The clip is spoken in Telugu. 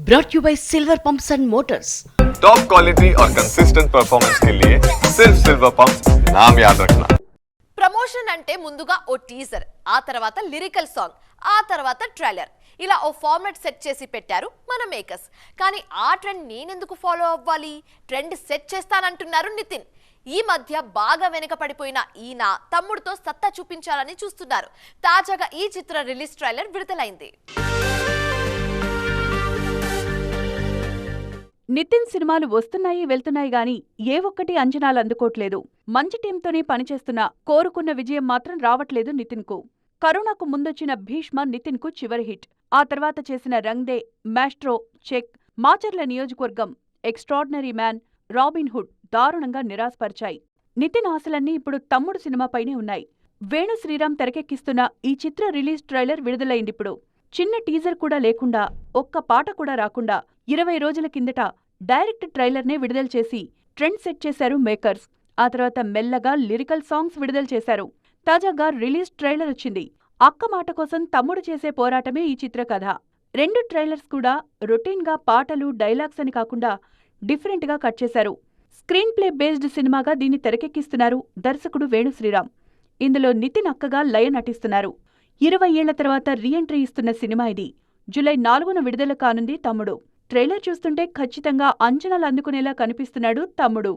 brought you by Silver Pumps and Motors. Top quality और कंसिस्टेंट परफॉर्मेंस के लिए सिर्फ सिल्वर पंप्स नाम याद रखना. ప్రమోషన్ అంటే ముందుగా ఓ టీజర్, ఆ తర్వాత లిరికల్ సాంగ్, ఆ తర్వాత ట్రైలర్, ఇలా ఓ ఫార్మాట్ సెట్ చేసి పెట్టారు మన మేకర్స్. కానీ ఆ ట్రెండ్ నేనెందుకు ఫాలో అవ్వాలి? Trend set చేస్తానంటున్నారు Nitin. ఈ మధ్య బాగా వెనక పడిపోయిన ఈయన తమ్ముడితో సత్తా చూపించాలని చూస్తున్నారు. తాజాగా ఈ చిత్ర రిలీజ్ ట్రైలర్ విడుదలైంది. నితిన్ సినిమాలు వస్తున్నాయి వెళ్తున్నాయి గాని ఏ ఒక్కటి అంచనాలు అందుకోట్లేదు. మంచి టీంతోనే పనిచేస్తున్నా కోరుకున్న విజయం మాత్రం రావట్లేదు నితిన్కు. కరోనాకు ముందొచ్చిన భీష్మ నితిన్కు చివరి హిట్. ఆ తర్వాత చేసిన రంగ్ దే, మాస్ట్రో, చెక్, మాచర్ల నియోజకవర్గం, ఎక్స్ట్రార్డినరీ మ్యాన్, రాబిన్ హుడ్ దారుణంగా నిరాశపరిచాయి. నితిన్ ఆశలన్నీ ఇప్పుడు తమ్ముడు సినిమాపైనే ఉన్నాయి. వేణు శ్రీరామ్ తెరకెక్కిస్తున్న ఈ చిత్ర రిలీజ్ ట్రైలర్ విడుదలైందిప్పుడు. చిన్న టీజర్ కూడా లేకుండా, ఒక్క పాట కూడా రాకుండా 20 రోజుల కిందట డైరెక్ట్ ట్రైలర్నే విడుదల చేసి ట్రెండ్ సెట్ చేశారు మేకర్స్. ఆ తర్వాత మెల్లగా లిరికల్ సాంగ్స్ విడుదల చేశారు. తాజాగా రిలీజ్ ట్రైలర్ వచ్చింది. అక్క మాట కోసం తమ్ముడు చేసే పోరాటమే ఈ చిత్ర కథ. 2 ట్రైలర్స్ కూడా రొటీన్గా పాటలు, డైలాగ్స్ అని కాకుండా డిఫరెంట్గా కట్ చేశారు. స్క్రీన్ ప్లే బేస్డ్ సినిమాగా దీన్ని తెరకెక్కిస్తున్నారు దర్శకుడు వేణు శ్రీరామ్. ఇందులో నితిన్ అక్కగా లయ నటిస్తున్నారు. 20 ఏళ్ల తర్వాత రీఎంట్రీ ఇస్తున్న సినిమా ఇది. జూలై 4న విడుదల కానుంది తమ్ముడు. ట్రైలర్ చూస్తుంటే ఖచ్చితంగా అంచనాలు అందుకునేలా కనిపిస్తున్నాడు తమ్ముడు.